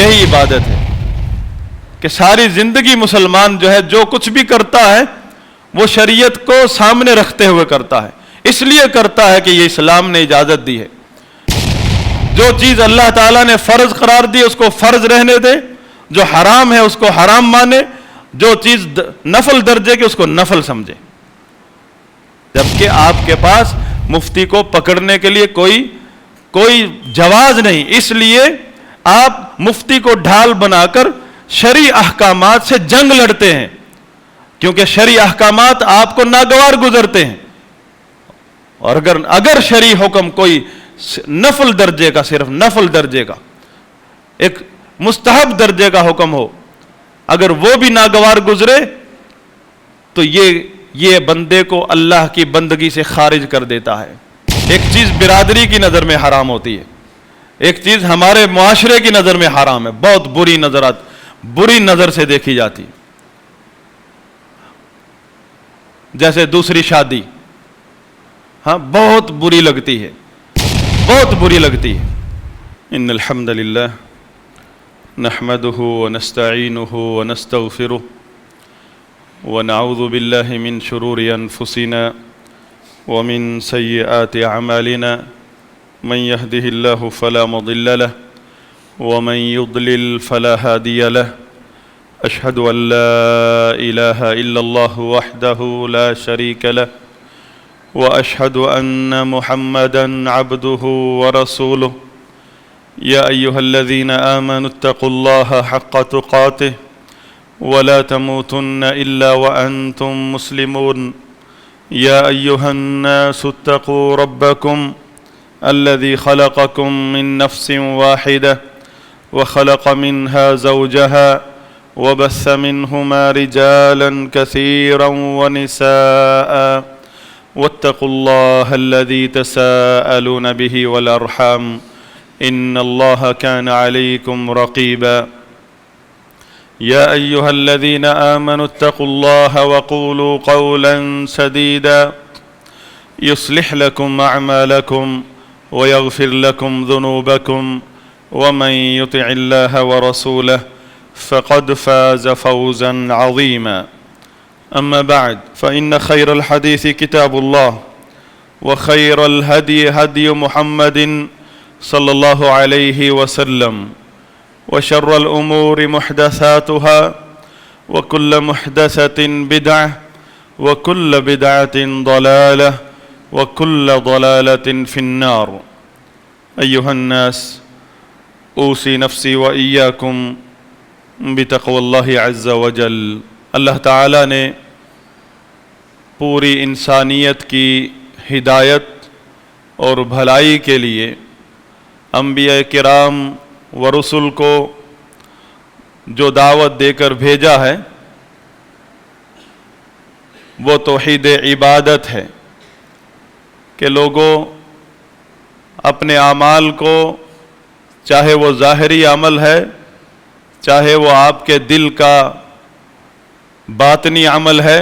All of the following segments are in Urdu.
یہی عبادت ہے کہ ساری زندگی مسلمان جو ہے جو کچھ بھی کرتا ہے وہ شریعت کو سامنے رکھتے ہوئے کرتا ہے، اس لیے کرتا ہے کہ یہ اسلام نے اجازت دی ہے۔ جو چیز اللہ تعالیٰ نے فرض قرار دی اس کو فرض رہنے دے، جو حرام ہے اس کو حرام مانے، جو چیز نفل درجے کی اس کو نفل سمجھے۔ جبکہ آپ کے پاس مفتی کو پکڑنے کے لیے کوئی جواز نہیں، اس لیے آپ مفتی کو ڈھال بنا کر شرعی احکامات سے جنگ لڑتے ہیں، کیونکہ شرعی احکامات آپ کو ناگوار گزرتے ہیں۔ اور اگر شرعی حکم کوئی نفل درجے کا، صرف نفل درجے کا، ایک مستحب درجے کا حکم ہو، اگر وہ بھی ناگوار گزرے تو یہ بندے کو اللہ کی بندگی سے خارج کر دیتا ہے۔ ایک چیز برادری کی نظر میں حرام ہوتی ہے، ایک چیز ہمارے معاشرے کی نظر میں حرام ہے، بہت بری نظر سے دیکھی جاتی، جیسے دوسری شادی، ہاں بہت بری لگتی ہے، بہت بری لگتی ہے۔ ان الحمد للہ نحمده ونستعینه ونستغفره ونعوذ باللہ من شرور انفسنا ومن سیئات اعمالنا من يهده الله فلا مضل له ومن يضلل فلا هادي له اشهد ان لا اله الا الله وحده لا شريك له واشهد ان محمدا عبده ورسوله يا ايها الذين امنوا اتقوا الله حق تقاته ولا تموتن الا وانتم مسلمون يا ايها الناس اتقوا ربكم الذي خلقكم من نفس واحدة وخلق منها زوجها وبث منهما رجالا كثيرا ونساء واتقوا الله الذي تساءلون به والأرحام إن الله كان عليكم رقيبا يا أيها الذين آمنوا اتقوا الله وقولوا قولا سديدا يصلح لكم أعمالكم ويغفر لكم ذنوبكم ومن يطع الله ورسوله فقد فاز فوزا عظيما أما بعد فإن خير الحديث كتاب الله وخير الهدي هدي محمد صلى الله عليه وسلم وشر الأمور محدثاتها وكل محدثة بدعة وكل بدعة ضلالة وكل ضلالة في النار أيها الناس أوصي نفسي وإياكم بتقوى الله عز وجل۔ اللہ تعالیٰ نے پوری انسانیت کی ہدایت اور بھلائی کے لیے انبیاء کرام و رسل کو جو دعوت دے کر بھیجا ہے وہ توحید عبادت ہے، کہ لوگوں اپنے اعمال کو، چاہے وہ ظاہری عمل ہے، چاہے وہ آپ کے دل کا باطنی عمل ہے،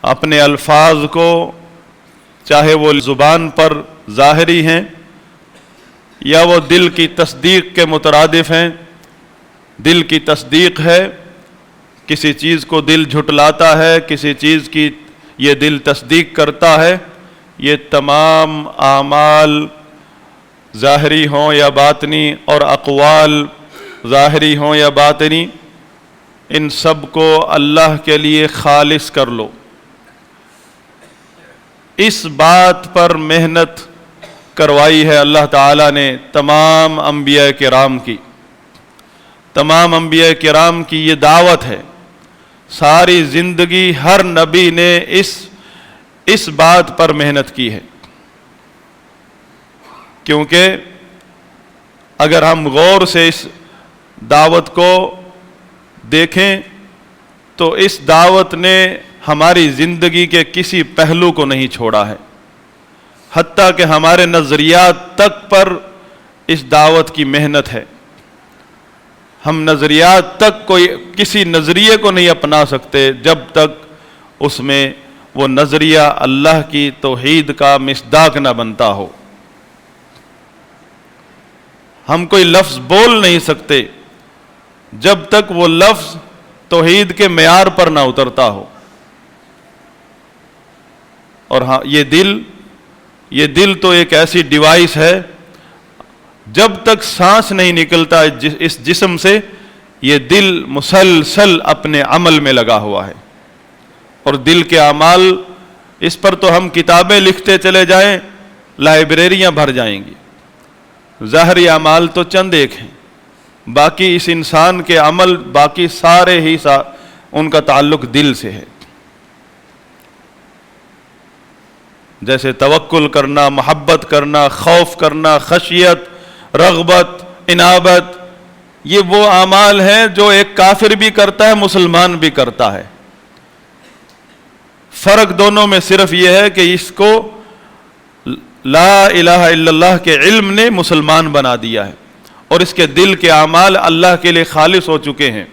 اپنے الفاظ کو، چاہے وہ زبان پر ظاہری ہیں یا وہ دل کی تصدیق کے مترادف ہیں۔ دل کی تصدیق ہے، کسی چیز کو دل جھٹلاتا ہے، کسی چیز کی یہ دل تصدیق کرتا ہے۔ یہ تمام اعمال ظاہری ہوں یا باطنی اور اقوال ظاہری ہوں یا باطنی، ان سب کو اللہ کے لیے خالص کر لو۔ اس بات پر محنت کروائی ہے اللہ تعالیٰ نے تمام انبیاء کرام کی۔ تمام انبیاء کرام کی یہ دعوت ہے، ساری زندگی ہر نبی نے اس بات پر محنت کی ہے، کیونکہ اگر ہم غور سے اس دعوت کو دیکھیں تو اس دعوت نے ہماری زندگی کے کسی پہلو کو نہیں چھوڑا ہے، حتیٰ کہ ہمارے نظریات تک پر اس دعوت کی محنت ہے۔ ہم نظریات تک کسی نظریے کو نہیں اپنا سکتے جب تک اس میں وہ نظریہ اللہ کی توحید کا مصداق نہ بنتا ہو۔ ہم کوئی لفظ بول نہیں سکتے جب تک وہ لفظ توحید کے معیار پر نہ اترتا ہو. اور ہاں یہ دل تو ایک ایسی ڈیوائس ہے، جب تک سانس نہیں نکلتا اس جسم سے یہ دل مسلسل اپنے عمل میں لگا ہوا ہے. اور دل کے اعمال، اس پر تو ہم کتابیں لکھتے چلے جائیں لائبریریاں بھر جائیں گی. ظاہری اعمال تو چند ایک ہیں، باقی اس انسان کے عمل باقی سارے ہی ان کا تعلق دل سے ہے. جیسے توکل کرنا، محبت کرنا، خوف کرنا، خشیت، رغبت، انابت، یہ وہ اعمال ہیں جو ایک کافر بھی کرتا ہے، مسلمان بھی کرتا ہے. فرق دونوں میں صرف یہ ہے کہ اس کو لا الہ الا اللہ کے علم نے مسلمان بنا دیا ہے اور اس کے دل کے اعمال اللہ کے لیے خالص ہو چکے ہیں.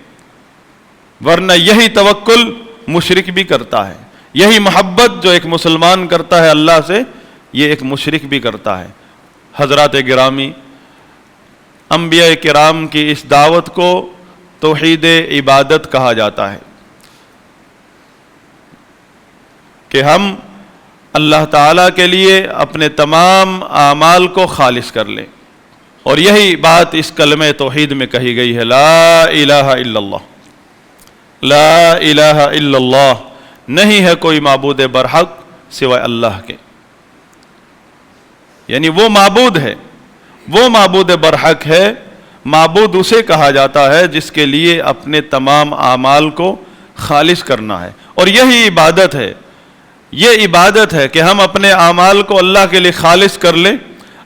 ورنہ یہی توکل مشرک بھی کرتا ہے، یہی محبت جو ایک مسلمان کرتا ہے اللہ سے، یہ ایک مشرک بھی کرتا ہے. حضرات گرامی، انبیاء کرام کی اس دعوت کو توحید عبادت کہا جاتا ہے کہ ہم اللہ تعالیٰ کے لیے اپنے تمام اعمال کو خالص کر لیں. اور یہی بات اس کلمہ توحید میں کہی گئی ہے، لا الہ الا اللہ. لا الہ الا اللہ، نہیں ہے کوئی معبود برحق سوائے اللہ کے. یعنی وہ معبود ہے، وہ معبود برحق ہے. معبود اسے کہا جاتا ہے جس کے لیے اپنے تمام اعمال کو خالص کرنا ہے. اور یہی عبادت ہے، یہ عبادت ہے کہ ہم اپنے اعمال کو اللہ کے لیے خالص کر لیں،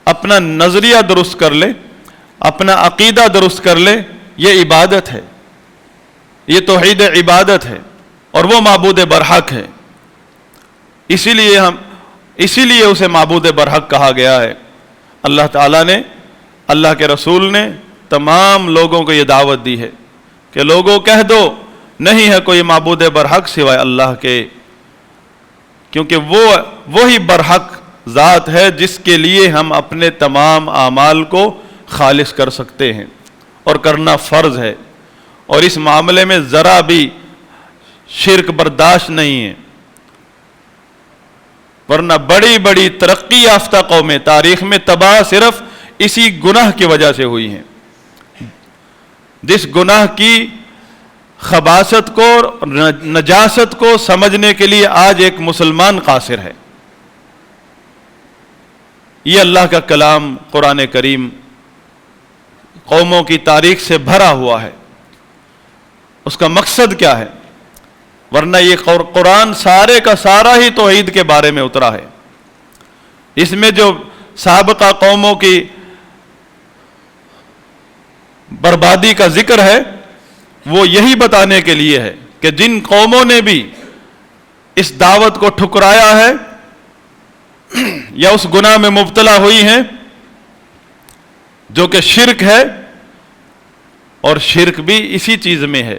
اپنا نظریہ درست کر لیں، اپنا عقیدہ درست کر لیں. یہ عبادت ہے، یہ توحید عبادت ہے اور وہ معبود برحق ہے. اسی لیے اسے معبود برحق کہا گیا ہے. اللہ تعالیٰ نے، اللہ کے رسول نے تمام لوگوں کو یہ دعوت دی ہے کہ لوگوں کہہ دو نہیں ہے کوئی معبود برحق سوائے اللہ کے، کیونکہ وہی برحق ذات ہے جس کے لیے ہم اپنے تمام اعمال کو خالص کر سکتے ہیں اور کرنا فرض ہے. اور اس معاملے میں ذرا بھی شرک برداشت نہیں ہے. ورنہ بڑی بڑی ترقی یافتہ قومیں تاریخ میں تباہ صرف اسی گناہ کی وجہ سے ہوئی ہیں، جس گناہ کی خباثت کو، نجاست کو سمجھنے کے لیے آج ایک مسلمان قاصر ہے. یہ اللہ کا کلام قرآن کریم قوموں کی تاریخ سے بھرا ہوا ہے. اس کا مقصد کیا ہے؟ ورنہ یہ قرآن سارے کا سارا ہی توحید کے بارے میں اترا ہے. اس میں جو سابقہ قوموں کی بربادی کا ذکر ہے وہ یہی بتانے کے لیے ہے کہ جن قوموں نے بھی اس دعوت کو ٹھکرایا ہے یا اس گناہ میں مبتلا ہوئی ہیں جو کہ شرک ہے، اور شرک بھی اسی چیز میں ہے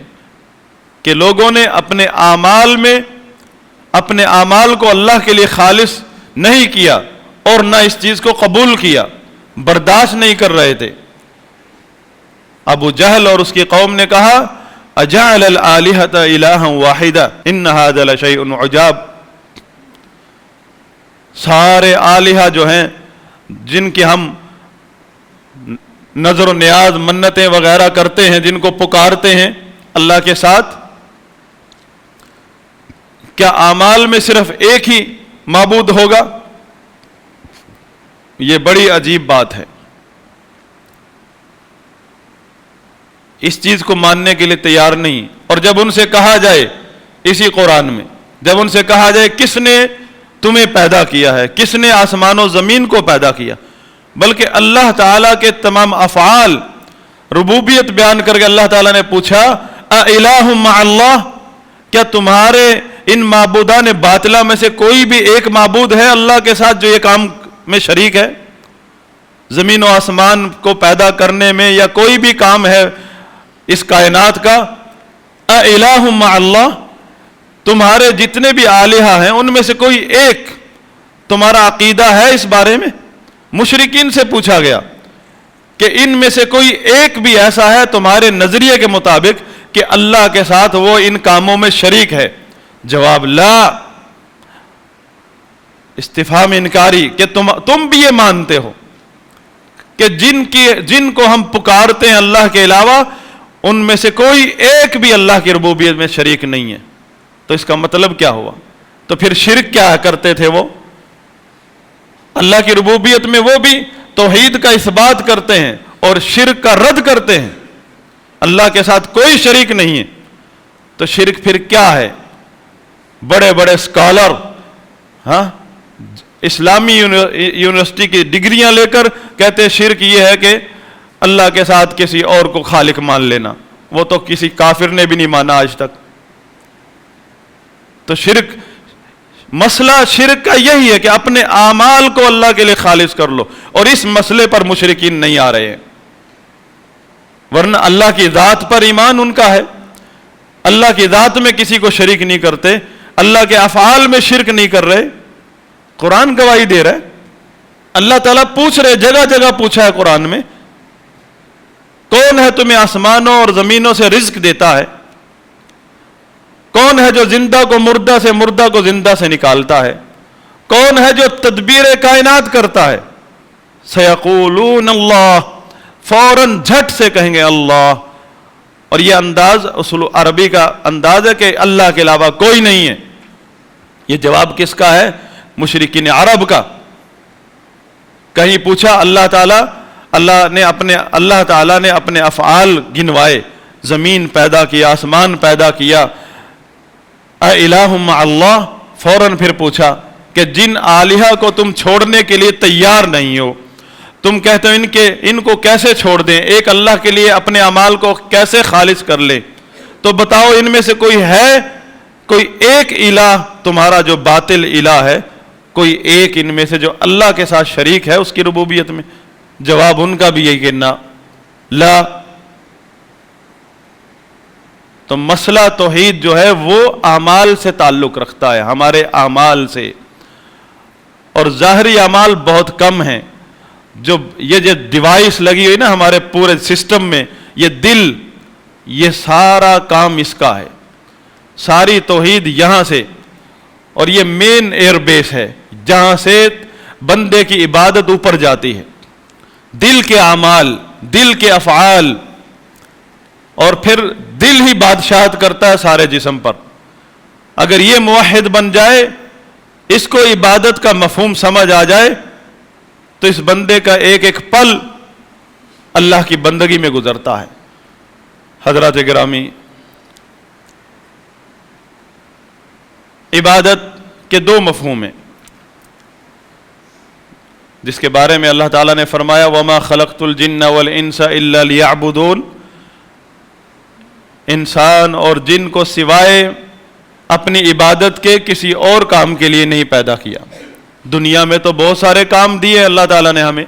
کہ لوگوں نے اپنے اعمال کو اللہ کے لیے خالص نہیں کیا اور نہ اس چیز کو قبول کیا، برداشت نہیں کر رہے تھے. ابو جہل اور اس کی قوم نے کہا اجعل الآلہۃ الہا واحدا ان ھذا لشیء عجاب. سارے آلہہ جو ہیں جن کی ہم نظر و نیاز، منتیں وغیرہ کرتے ہیں، جن کو پکارتے ہیں اللہ کے ساتھ، کیا اعمال میں صرف ایک ہی معبود ہوگا؟ یہ بڑی عجیب بات ہے. اس چیز کو ماننے کے لیے تیار نہیں. اور جب ان سے کہا جائے اسی قرآن میں، جب ان سے کہا جائے کس نے تمہیں پیدا کیا ہے، کس نے آسمان و زمین کو پیدا کیا، بلکہ اللہ تعالیٰ کے تمام افعال، ربوبیت بیان کر کے اللہ تعالیٰ نے پوچھا اِلَٰهٌ مَعَ اللَّهِ، کیا تمہارے ان معبودان باطلہ میں سے کوئی بھی ایک معبود ہے اللہ کے ساتھ جو یہ کام میں شریک ہے، زمین و آسمان کو پیدا کرنے میں، یا کوئی بھی کام ہے اس کائنات کا؟ اِلَٰهٌ مَعَ اللَّهِ، تمہارے جتنے بھی آلہہ ہیں ان میں سے کوئی ایک تمہارا عقیدہ ہے اس بارے میں؟ مشرکین سے پوچھا گیا کہ ان میں سے کوئی ایک بھی ایسا ہے تمہارے نظریے کے مطابق کہ اللہ کے ساتھ وہ ان کاموں میں شریک ہے؟ جواب لا، استفہام انکاری، کہ تم بھی یہ مانتے ہو کہ جن کو ہم پکارتے ہیں اللہ کے علاوہ، ان میں سے کوئی ایک بھی اللہ کی ربوبیت میں شریک نہیں ہے۔ تو اس کا مطلب کیا ہوا؟ تو پھر شرک کیا کرتے تھے وہ؟ اللہ کی ربوبیت میں وہ بھی توحید کا اثبات کرتے ہیں اور شرک کا رد کرتے ہیں، اللہ کے ساتھ کوئی شریک نہیں ہے۔ تو شرک پھر کیا ہے؟ بڑے بڑے اسکالر اسلامی یونیورسٹی کی ڈگریاں لے کر کہتے شرک یہ ہے کہ اللہ کے ساتھ کسی اور کو خالق مان لینا، وہ تو کسی کافر نے بھی نہیں مانا آج تک۔ تو مسئلہ شرک کا یہی ہے کہ اپنے اعمال کو اللہ کے لیے خالص کر لو، اور اس مسئلے پر مشرکین نہیں آ رہے ہیں، ورنہ اللہ کی ذات پر ایمان ان کا ہے، اللہ کی ذات میں کسی کو شریک نہیں کرتے، اللہ کے افعال میں شرک نہیں کر رہے۔ قرآن گواہی دے رہا ہے، اللہ تعالیٰ پوچھ رہے، جگہ جگہ پوچھا ہے قرآن میں، کون ہے تمہیں آسمانوں اور زمینوں سے رزق دیتا ہے؟ کون ہے جو زندہ کو مردہ سے، مردہ کو زندہ سے نکالتا ہے؟ کون ہے جو تدبیر کائنات کرتا ہے؟ سیقولون اللہ، فوراً جھٹ سے کہیں گے اللہ۔ اور یہ انداز اصول عربی کا انداز ہے کہ اللہ کے علاوہ کوئی نہیں ہے۔ یہ جواب کس کا ہے؟ مشرکین عرب کا۔ کہیں پوچھا اللہ تعالیٰ نے اپنے افعال گنوائے، زمین پیدا کیا، آسمان پیدا کیا، اے الہ مع اللہ، فوراً پھر پوچھا کہ جن آلہہ کو تم چھوڑنے کے لیے تیار نہیں ہو، تم کہتے ہو ان کو کیسے چھوڑ دیں، ایک اللہ کے لیے اپنے اعمال کو کیسے خالص کر لیں؟ تو بتاؤ ان میں سے کوئی ایک الہ تمہارا جو باطل الہ ہے، کوئی ایک ان میں سے جو اللہ کے ساتھ شریک ہے اس کی ربوبیت میں؟ جواب ان کا بھی یہی کہ لا۔ تو مسئلہ توحید جو ہے وہ اعمال سے تعلق رکھتا ہے، ہمارے اعمال سے، اور ظاہری اعمال بہت کم ہیں۔ یہ جو ڈیوائس لگی ہوئی نا ہمارے پورے سسٹم میں، یہ دل، یہ سارا کام اس کا ہے، ساری توحید یہاں سے، اور یہ مین ایئر بیس ہے جہاں سے بندے کی عبادت اوپر جاتی ہے۔ دل کے اعمال، دل کے افعال، اور پھر دل ہی بادشاہت کرتا ہے سارے جسم پر۔ اگر یہ موحد بن جائے، اس کو عبادت کا مفہوم سمجھ آ جائے، تو اس بندے کا ایک ایک پل اللہ کی بندگی میں گزرتا ہے۔ حضرات گرامی، عبادت کے دو مفہوم ہیں جس کے بارے میں اللہ تعالیٰ نے فرمایا وَمَا خَلَقْتُ الْجِنَّ وَالْإِنسَ إِلَّا لِيَعْبُدُونَ، انسان اور جن کو سوائے اپنی عبادت کے کسی اور کام کے لیے نہیں پیدا کیا۔ دنیا میں تو بہت سارے کام دیے اللہ تعالیٰ نے ہمیں،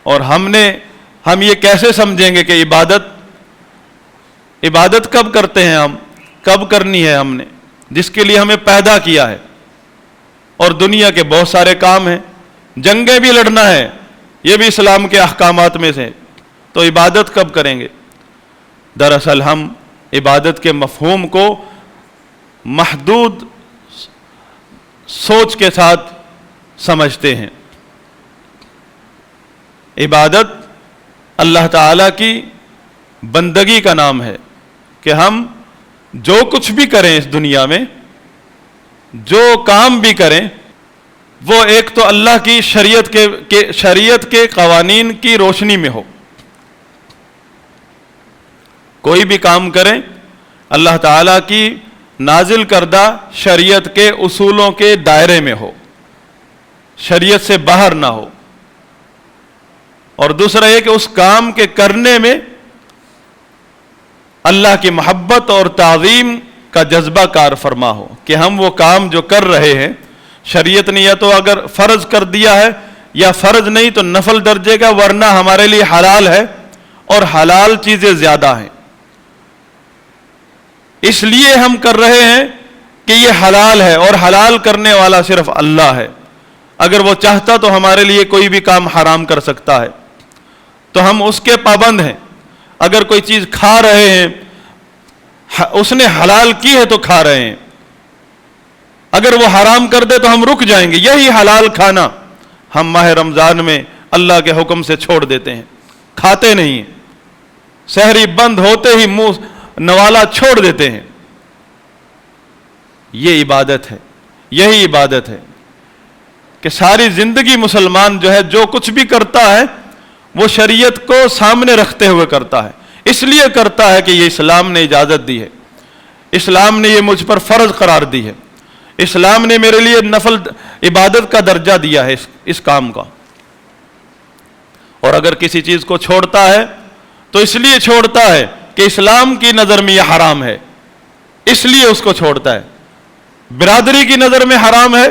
اور ہم یہ کیسے سمجھیں گے کہ عبادت کب کرتے ہیں ہم، کب کرنی ہے ہم نے، جس کے لیے ہمیں پیدا کیا ہے؟ اور دنیا کے بہت سارے کام ہیں، جنگیں بھی لڑنا ہے، یہ بھی اسلام کے احکامات میں سے، تو عبادت کب کریں گے؟ دراصل ہم عبادت کے مفہوم کو محدود سوچ کے ساتھ سمجھتے ہیں۔ عبادت اللہ تعالیٰ کی بندگی کا نام ہے کہ ہم جو کچھ بھی کریں اس دنیا میں، جو کام بھی کریں، وہ ایک تو اللہ کی شریعت کے قوانین کی روشنی میں ہو۔ کوئی بھی کام کریں اللہ تعالیٰ کی نازل کردہ شریعت کے اصولوں کے دائرے میں ہو، شریعت سے باہر نہ ہو۔ اور دوسرا یہ کہ اس کام کے کرنے میں اللہ کی محبت اور تعظیم کا جذبہ کار فرما ہو، کہ ہم وہ کام جو کر رہے ہیں، شریعت نے یا تو اگر فرض کر دیا ہے یا فرض نہیں تو نفل درجے کا، ورنہ ہمارے لیے حلال ہے، اور حلال چیزیں زیادہ ہیں، اس لیے ہم کر رہے ہیں کہ یہ حلال ہے، اور حلال کرنے والا صرف اللہ ہے۔ اگر وہ چاہتا تو ہمارے لیے کوئی بھی کام حرام کر سکتا ہے، تو ہم اس کے پابند ہیں۔ اگر کوئی چیز کھا رہے ہیں، اس نے حلال کی ہے تو کھا رہے ہیں، اگر وہ حرام کر دے تو ہم رک جائیں گے۔ یہی حلال کھانا ہم ماہ رمضان میں اللہ کے حکم سے چھوڑ دیتے ہیں، کھاتے نہیں ہیں، سحری بند ہوتے ہی منہ نوالا چھوڑ دیتے ہیں۔ یہ عبادت ہے، یہی عبادت ہے کہ ساری زندگی مسلمان جو ہے جو کچھ بھی کرتا ہے وہ شریعت کو سامنے رکھتے ہوئے کرتا ہے، اس لیے کرتا ہے کہ یہ اسلام نے اجازت دی ہے، اسلام نے یہ مجھ پر فرض قرار دی ہے، اسلام نے میرے لیے نفل عبادت کا درجہ دیا ہے اس کام کا۔ اور اگر کسی چیز کو چھوڑتا ہے تو اس لیے چھوڑتا ہے کہ اسلام کی نظر میں یہ حرام ہے، اس لیے اس کو چھوڑتا ہے۔ برادری کی نظر میں حرام ہے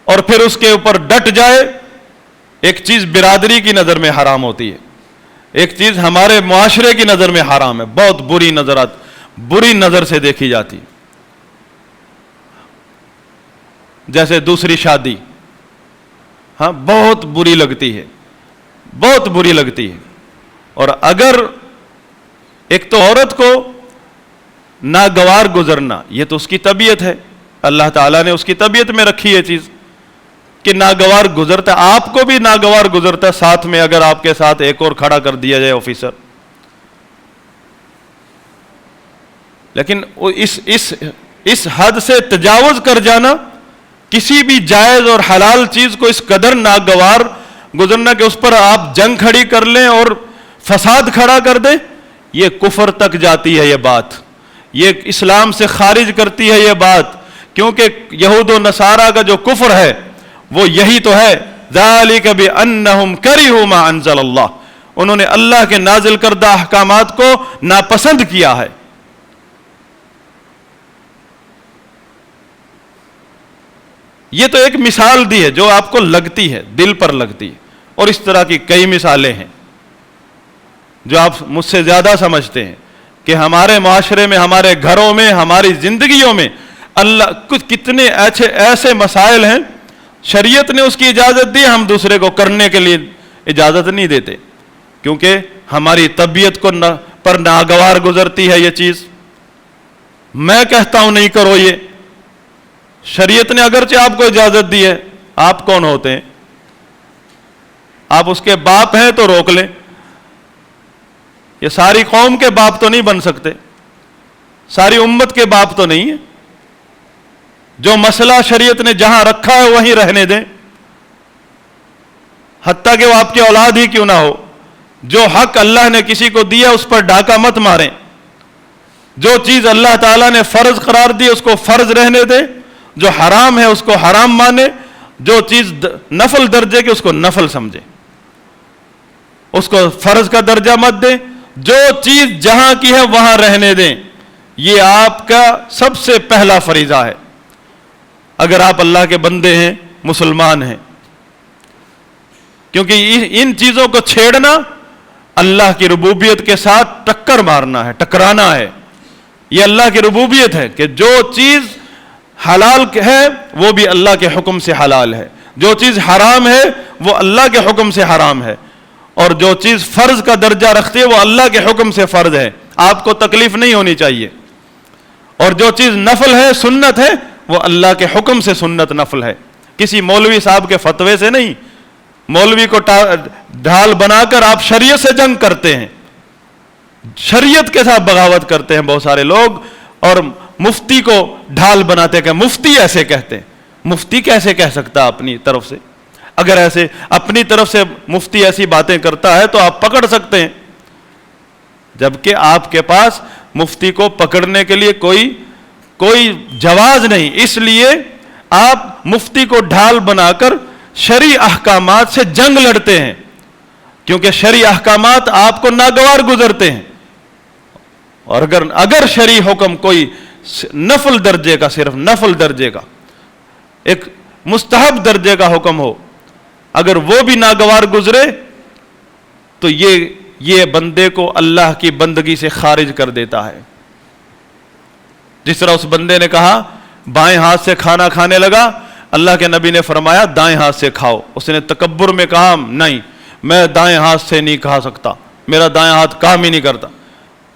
اور پھر اس کے اوپر ڈٹ جائے۔ ایک چیز برادری کی نظر میں حرام ہوتی ہے، ایک چیز ہمارے معاشرے کی نظر میں حرام ہے، بہت بری نظر سے دیکھی جاتی، جیسے دوسری شادی، ہاں بہت بری لگتی ہے، بہت بری لگتی ہے۔ اور اگر ایک تو عورت کو ناگوار گزرنا، یہ تو اس کی طبیعت ہے، اللہ تعالیٰ نے اس کی طبیعت میں رکھی ہے چیز کہ ناگوار گزرتا ہے، آپ کو بھی ناگوار گزرتا ہے، ساتھ میں اگر آپ کے ساتھ ایک اور کھڑا کر دیا جائے آفیسر۔ لیکن اس حد سے تجاوز کر جانا، کسی بھی جائز اور حلال چیز کو اس قدر ناگوار گزرنا کہ اس پر آپ جنگ کھڑی کر لیں اور فساد کھڑا کر دیں، یہ کفر تک جاتی ہے، یہ بات یہ اسلام سے خارج کرتی ہے یہ بات، کیونکہ یہود و نصارہ کا جو کفر ہے وہ یہی تو ہے، ذالک بانہم کرہوا ما انزل اللہ، انہوں نے اللہ کے نازل کردہ احکامات کو ناپسند کیا ہے۔ یہ تو ایک مثال دی ہے جو آپ کو لگتی ہے، دل پر لگتی ہے، اور اس طرح کی کئی مثالیں ہیں جو آپ مجھ سے زیادہ سمجھتے ہیں کہ ہمارے معاشرے میں، ہمارے گھروں میں، ہماری زندگیوں میں اللہ کچھ کتنے ایسے مسائل ہیں، شریعت نے اس کی اجازت دی، ہم دوسرے کو کرنے کے لیے اجازت نہیں دیتے، کیونکہ ہماری طبیعت کو پر ناگوار گزرتی ہے یہ چیز۔ میں کہتا ہوں نہیں کرو، یہ شریعت نے اگرچہ آپ کو اجازت دی ہے، آپ کون ہوتے ہیں؟ آپ اس کے باپ ہیں تو روک لیں، یہ ساری قوم کے باپ تو نہیں بن سکتے، ساری امت کے باپ تو نہیں ہے۔ جو مسئلہ شریعت نے جہاں رکھا ہے وہیں رہنے دیں، حتیٰ کہ وہ آپ کی اولاد ہی کیوں نہ ہو۔ جو حق اللہ نے کسی کو دیا اس پر ڈاکہ مت ماریں، جو چیز اللہ تعالیٰ نے فرض قرار دی اس کو فرض رہنے دیں، جو حرام ہے اس کو حرام مانے، جو چیز نفل درجے کی اس کو نفل سمجھیں، اس کو فرض کا درجہ مت دیں، جو چیز جہاں کی ہے وہاں رہنے دیں۔ یہ آپ کا سب سے پہلا فریضہ ہے اگر آپ اللہ کے بندے ہیں، مسلمان ہیں، کیونکہ ان چیزوں کو چھیڑنا اللہ کی ربوبیت کے ساتھ ٹکر مارنا ہے، ٹکرانا ہے۔ یہ اللہ کی ربوبیت ہے کہ جو چیز حلال ہے وہ بھی اللہ کے حکم سے حلال ہے، جو چیز حرام ہے وہ اللہ کے حکم سے حرام ہے، اور جو چیز فرض کا درجہ رکھتی ہے وہ اللہ کے حکم سے فرض ہے، آپ کو تکلیف نہیں ہونی چاہیے، اور جو چیز نفل ہے، سنت ہے، وہ اللہ کے حکم سے سنت نفل ہے، کسی مولوی صاحب کے فتوے سے نہیں۔ مولوی کو ڈھال بنا کر آپ شریعت سے جنگ کرتے ہیں، شریعت کے ساتھ بغاوت کرتے ہیں بہت سارے لوگ، اور مفتی کو ڈھال بناتے کہ مفتی ایسے کہتے ہیں۔ مفتی کیسے کہہ سکتا اپنی طرف سے؟ اگر ایسے اپنی طرف سے مفتی ایسی باتیں کرتا ہے تو آپ پکڑ سکتے ہیں، جبکہ آپ کے پاس مفتی کو پکڑنے کے لیے کوئی جواز نہیں، اس لیے آپ مفتی کو ڈھال بنا کر شرعی احکامات سے جنگ لڑتے ہیں، کیونکہ شرعی احکامات آپ کو ناگوار گزرتے ہیں۔ اور اگر شرعی حکم کوئی نفل درجے کا، صرف نفل درجے کا، ایک مستحب درجے کا حکم ہو، اگر وہ بھی ناگوار گزرے تو یہ بندے کو اللہ کی بندگی سے خارج کر دیتا ہے۔ جس طرح اس بندے نے کہا بائیں ہاتھ سے کھانا کھانے لگا، اللہ کے نبی نے فرمایا دائیں ہاتھ سے کھاؤ. اس نے تکبر میں کہا نہیں میں دائیں ہاتھ سے نہیں کھا سکتا, میرا دائیں ہاتھ کام ہی نہیں کرتا.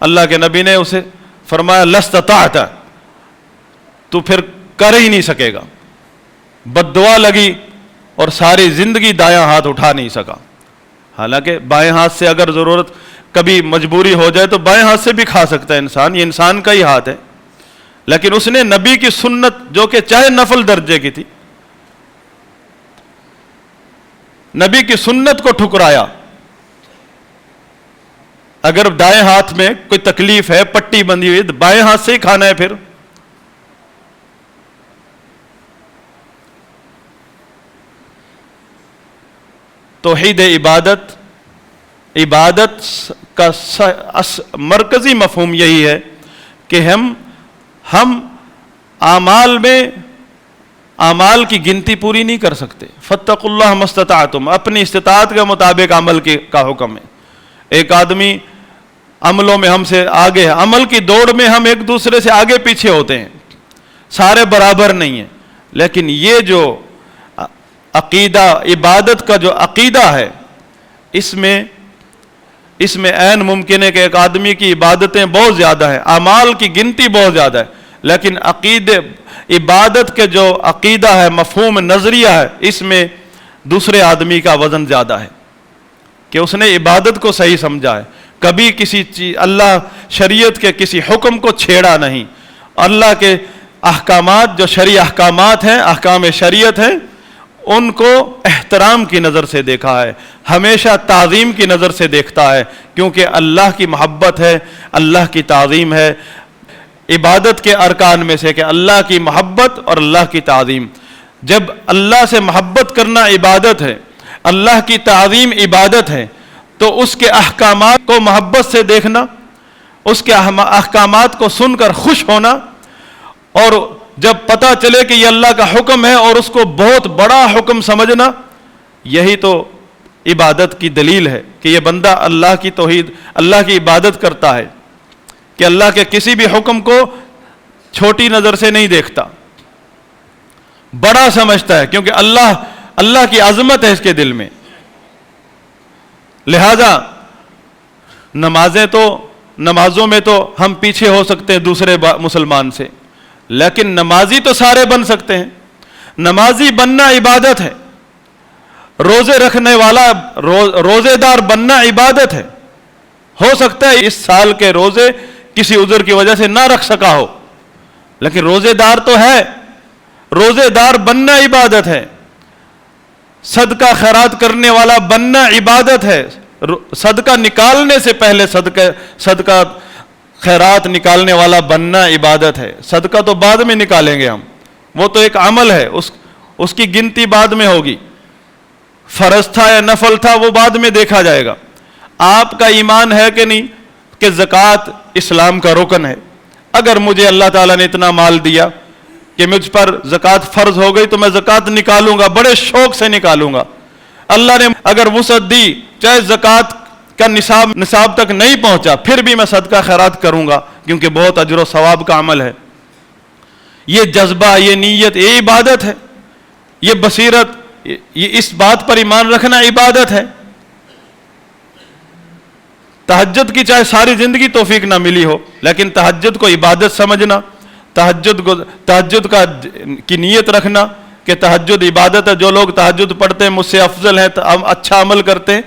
اللہ کے نبی نے اسے فرمایا لستطعت, تو پھر کر ہی نہیں سکے گا. بد دعا لگی اور ساری زندگی دایاں ہاتھ اٹھا نہیں سکا. حالانکہ بائیں ہاتھ سے اگر ضرورت کبھی مجبوری ہو جائے تو بائیں ہاتھ سے بھی کھا سکتا ہے انسان, یہ انسان کا ہی ہاتھ ہے. لیکن اس نے نبی کی سنت جو کہ چاہے نفل درجے کی تھی, نبی کی سنت کو ٹھکرایا. اگر دائیں ہاتھ میں کوئی تکلیف ہے, پٹی بندھی ہوئی, بائیں ہاتھ سے ہی کھانا ہے. پھر توحید عبادت, عبادت کا مرکزی مفہوم یہی ہے کہ ہم اعمال میں اعمال کی گنتی پوری نہیں کر سکتے. فاتقوا اللہ ما استطعتم, اپنی استطاعت کے مطابق عمل کا حکم ہے. ایک آدمی عملوں میں ہم سے آگے ہے, عمل کی دوڑ میں ہم ایک دوسرے سے آگے پیچھے ہوتے ہیں, سارے برابر نہیں ہیں. لیکن یہ جو عقیدہ, عبادت کا جو عقیدہ ہے, اس میں عین ممکن ہے کہ ایک آدمی کی عبادتیں بہت زیادہ ہیں, اعمال کی گنتی بہت زیادہ ہے, لیکن عبادت کے جو عقیدہ ہے, مفہوم نظریہ ہے, اس میں دوسرے آدمی کا وزن زیادہ ہے کہ اس نے عبادت کو صحیح سمجھا ہے. کبھی کسی چیز اللہ شریعت کے کسی حکم کو چھیڑا نہیں. اللہ کے احکامات جو شرعی احکامات ہیں, احکام شریعت ہیں, ان کو احترام کی نظر سے دیکھا ہے, ہمیشہ تعظیم کی نظر سے دیکھتا ہے, کیونکہ اللہ کی محبت ہے, اللہ کی تعظیم ہے. عبادت کے ارکان میں سے کہ اللہ کی محبت اور اللہ کی تعظیم. جب اللہ سے محبت کرنا عبادت ہے, اللہ کی تعظیم عبادت ہے, تو اس کے احکامات کو محبت سے دیکھنا, اس کے احکامات کو سن کر خوش ہونا, اور جب پتہ چلے کہ یہ اللہ کا حکم ہے اور اس کو بہت بڑا حکم سمجھنا, یہی تو عبادت کی دلیل ہے کہ یہ بندہ اللہ کی توحید, اللہ کی عبادت کرتا ہے, کہ اللہ کے کسی بھی حکم کو چھوٹی نظر سے نہیں دیکھتا, بڑا سمجھتا ہے, کیونکہ اللہ کی عظمت ہے اس کے دل میں. لہذا نمازوں میں تو ہم پیچھے ہو سکتے ہیں دوسرے مسلمان سے, لیکن نمازی تو سارے بن سکتے ہیں. نمازی بننا عبادت ہے, روزے رکھنے والا روزے دار بننا عبادت ہے. ہو سکتا ہے اس سال کے روزے کسی عذر کی وجہ سے نہ رکھ سکا ہو, لیکن روزے دار تو ہے. روزے دار بننا عبادت ہے. صدقہ خیرات کرنے والا بننا عبادت ہے. صدقہ نکالنے سے پہلے صدقہ خیرات نکالنے والا بننا عبادت ہے. صدقہ تو بعد میں نکالیں گے ہم, وہ تو ایک عمل ہے, اس کی گنتی بعد میں ہوگی. فرض تھا یا نفل تھا وہ بعد میں دیکھا جائے گا. آپ کا ایمان ہے کہ نہیں کہ زکوٰۃ اسلام کا رکن ہے؟ اگر مجھے اللہ تعالیٰ نے اتنا مال دیا کہ مجھ پر زکوٰۃ فرض ہو گئی تو میں زکوٰۃ نکالوں گا, بڑے شوق سے نکالوں گا. اللہ نے اگر وسعت دی, چاہے زکوٰۃ کا نصاب تک نہیں پہنچا, پھر بھی میں صدقہ خیرات کروں گا, کیونکہ بہت اجر و ثواب کا عمل ہے. یہ جذبہ, یہ نیت, یہ عبادت ہے. یہ بصیرت, یہ اس بات پر ایمان رکھنا عبادت ہے. تہجد کی چاہے ساری زندگی توفیق نہ ملی ہو, لیکن تہجد کو عبادت سمجھنا, تہجد کی نیت رکھنا کہ تہجد عبادت ہے. جو لوگ تہجد پڑھتے ہیں مجھ سے افضل ہیں, اچھا عمل کرتے ہیں.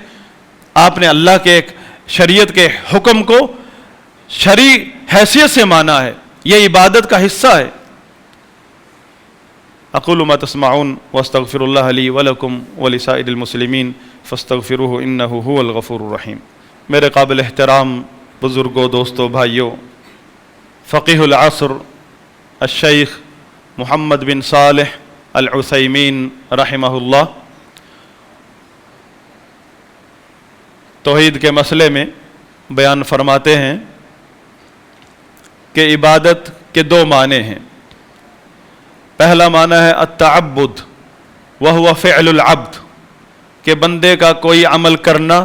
آپ نے اللہ کے ایک شریعت کے حکم کو شرعی حیثیت سے مانا ہے, یہ عبادت کا حصہ ہے. اقول ما تسمعون واستغفر اللہ لی ولکم ولسائر المسلمین فاستغفروہ انہ هو الغفور الرحیم. میرے قابل احترام بزرگوں, دوستوں, بھائیوں, فقیہ العصر الشیخ محمد بن صالح العثیمین رحمہ اللہ توحید کے مسئلے میں بیان فرماتے ہیں کہ عبادت کے دو معنی ہیں. پہلا معنی ہے التعبد وہو فعل العبد, کہ بندے کا کوئی عمل کرنا,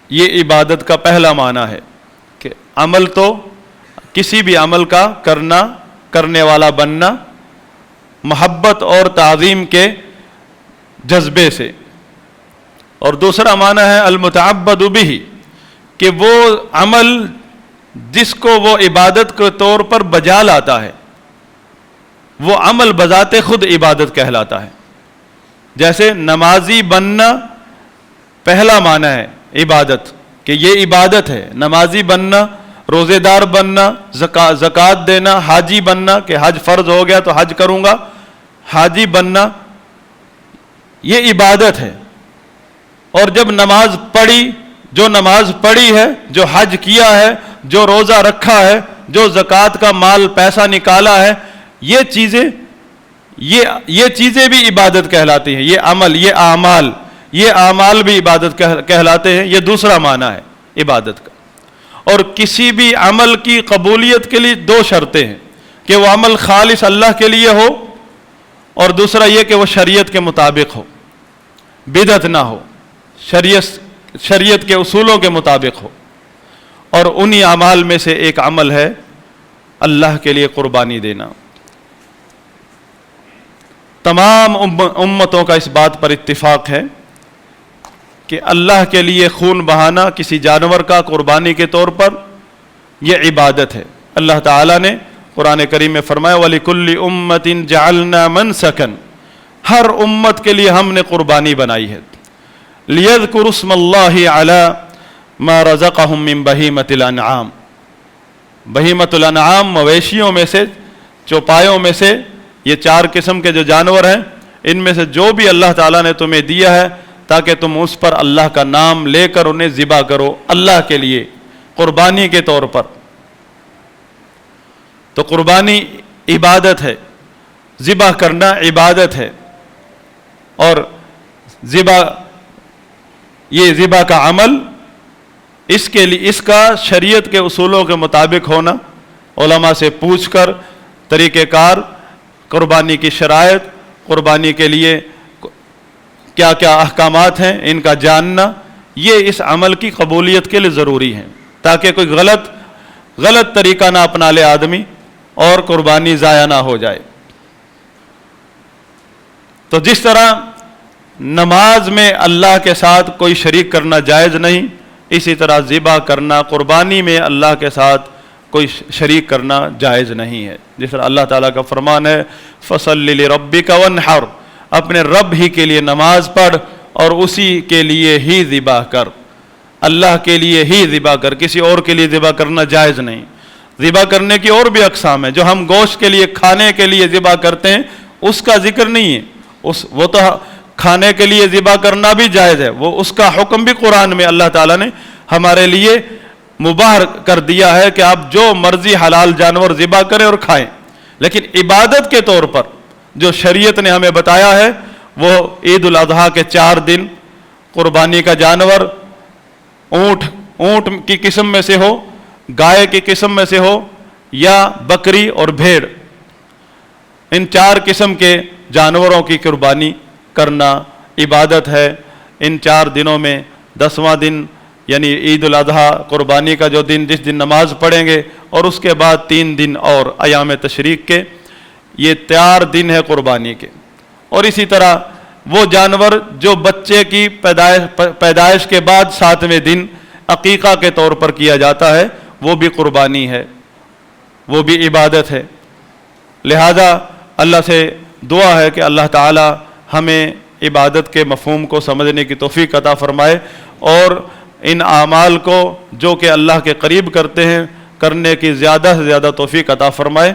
یہ عبادت کا پہلا معنی ہے. کہ عمل تو کسی بھی عمل کا کرنا, کرنے والا بننا, محبت اور تعظیم کے جذبے سے۔ اور دوسرا معنی ہے المتعبد بہ، کہ وہ عمل جس کو وہ عبادت کے طور پر بجا لاتا ہے، وہ عمل بذات خود عبادت کہلاتا ہے۔ جیسے نمازی بننا پہلا معنی ہے عبادت، کہ یہ عبادت ہے۔ نمازی بننا، روزے دار بننا، زکوٰۃ دینا، حاجی بننا کہ حج فرض ہو گیا تو حج کروں گا، حاجی بننا، یہ عبادت ہے۔ اور جب نماز پڑھی، جو نماز پڑھی ہے، جو حج کیا ہے، جو روزہ رکھا ہے، جو زکوٰۃ کا مال پیسہ نکالا ہے، یہ چیزیں بھی عبادت کہلاتی ہیں۔ یہ عمل، یہ اعمال بھی عبادت کہلاتے ہیں۔ یہ دوسرا معنی ہے عبادت کا۔ اور کسی بھی عمل کی قبولیت کے لیے دو شرطیں ہیں، کہ وہ عمل خالص اللہ کے لیے ہو، اور دوسرا یہ کہ وہ شریعت کے مطابق ہو، بدعت نہ ہو، شریعت کے اصولوں کے مطابق ہو۔ اور انہی اعمال میں سے ایک عمل ہے اللہ کے لیے قربانی دینا۔ تمام امتوں کا اس بات پر اتفاق ہے کہ اللہ کے لیے خون بہانا کسی جانور کا قربانی کے طور پر یہ عبادت ہے۔ اللہ تعالیٰ نے قرآن کریم میں فرمایا وَلِكُلِّ أُمَّةٍ جَعَلْنَا مَنْسَكًا، ہر امت کے لیے ہم نے قربانی بنائی ہے۔ لِيَذْكُرُوا اسْمَ اللَّهِ عَلَى مَا رَزَقَهُم مِّن بَهِيمَةِ الْأَنْعَامِ، بہیمۃ الانعام مویشیوں میں سے، چوپایوں میں سے، یہ چار قسم کے جو جانور ہیں، ان میں سے جو بھی اللہ تعالیٰ نے تمہیں دیا ہے تاکہ تم اس پر اللہ کا نام لے کر انہیں ذبح کرو اللہ کے لیے قربانی کے طور پر۔ تو قربانی عبادت ہے، ذبح کرنا عبادت ہے، اور یہ ذبح کا عمل اس کا شریعت کے اصولوں کے مطابق ہونا، علماء سے پوچھ کر طریقہ کار، قربانی کی شرائط، قربانی کے لیے کیا کیا احکامات ہیں ان کا جاننا، یہ اس عمل کی قبولیت کے لیے ضروری ہے، تاکہ کوئی غلط طریقہ نہ اپنا لے آدمی اور قربانی ضائع نہ ہو جائے۔ تو جس طرح نماز میں اللہ کے ساتھ کوئی شریک کرنا جائز نہیں، اسی طرح ذبح کرنا، قربانی میں اللہ کے ساتھ کوئی شریک کرنا جائز نہیں ہے۔ جس طرح اللہ تعالیٰ کا فرمان ہے فَصَلِّ لِرَبِّكَ وَانْحَرْ، اپنے رب ہی کے لیے نماز پڑھ اور اسی کے لیے ہی ذبح کر، اللہ کے لیے ہی ذبح کر، کسی اور کے لیے ذبح کرنا جائز نہیں۔ ذبح کرنے کی اور بھی اقسام ہیں، جو ہم گوشت کے لیے کھانے کے لیے ذبح کرتے ہیں اس کا ذکر نہیں ہے، وہ تو کھانے کے لیے ذبح کرنا بھی جائز ہے، وہ اس کا حکم بھی قرآن میں اللہ تعالیٰ نے ہمارے لیے مباح کر دیا ہے کہ آپ جو مرضی حلال جانور ذبح کریں اور کھائیں۔ لیکن عبادت کے طور پر جو شریعت نے ہمیں بتایا ہے وہ عید الاضحیٰ کے 4 دن قربانی کا جانور اونٹ کی قسم میں سے ہو، گائے کی قسم میں سے ہو، یا بکری اور بھیڑ، ان 4 قسم کے جانوروں کی قربانی کرنا عبادت ہے۔ ان 4 دنوں میں 10واں دن یعنی عید الاضحیٰ قربانی کا جو دن، جس دن نماز پڑھیں گے، اور اس کے بعد 3 دن اور ایام تشریق کے، یہ 4 دن ہے قربانی کے۔ اور اسی طرح وہ جانور جو بچے کی پیدائش کے بعد 7ویں دن عقیقہ کے طور پر کیا جاتا ہے، وہ بھی قربانی ہے، وہ بھی عبادت ہے۔ لہذا اللہ سے دعا ہے کہ اللہ تعالی ہمیں عبادت کے مفہوم کو سمجھنے کی توفیق عطا فرمائے، اور ان اعمال کو جو کہ اللہ کے قریب کرتے ہیں کرنے کی زیادہ سے زیادہ توفیق عطا فرمائے۔